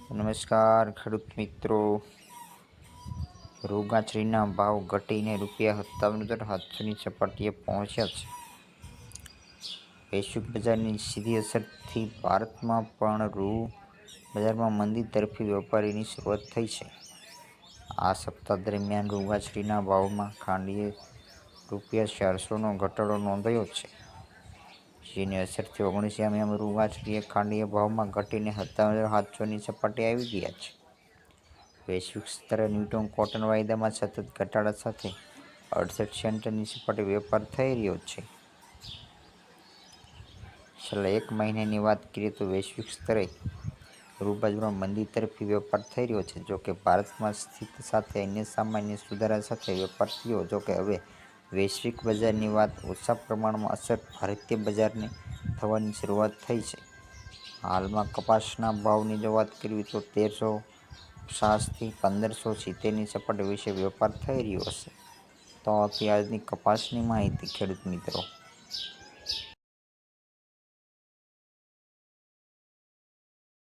નમસ્કાર ખેડૂત મિત્રો. રૂગાછરીના ભાવ ઘટીને ₹57,700ની સપાટીએ પહોંચ્યા છે. વૈશ્વિક બજારની સીધી અસરથી ભારતમાં પણ બજારમાં મંદી તરફી વેપારીની શરૂઆત થઈ છે. આ સપ્તાહ દરમિયાન રૂગાછરીના ભાવમાં ખાંડીએ ₹400નો ઘટાડો નોંધાયો છે, જેની અસરથી 19 રૂગાછરીએ ખાંડીએ ભાવમાં ઘટીને ₹57,700ની સપાટીએ આવી ગયા છે. વૈશ્વિક સ્તરે ન્યૂટન કોટન વાયદામાં સતત ઘટાડા સાથે 68 સેન્ટની સપાટીએ વેપાર થઈ રહ્યો છે. છેલ્લા એક મહિનાની વાત કરીએ તો વૈશ્વિક સ્તરે રૂબજારમાં મંદી તરફી વેપાર થઈ રહ્યો છે. જોકે ભારતમાં સ્થિતિ સાથે અન્ય સામાન્ય સુધારા સાથે વેપાર થયો. જોકે હવે વૈશ્વિક બજારની વાત ઓછા પ્રમાણમાં અસર ભારતીય બજારને થવાની શરૂઆત થઈ છે. હાલમાં કપાસના ભાવની જો વાત કરીએ તો 1350થી 1570ની સપાટી વિશે વેપાર થઈ રહ્યો છે. તો હતી આજની કપાસની માહિતી ખેડૂત મિત્રો.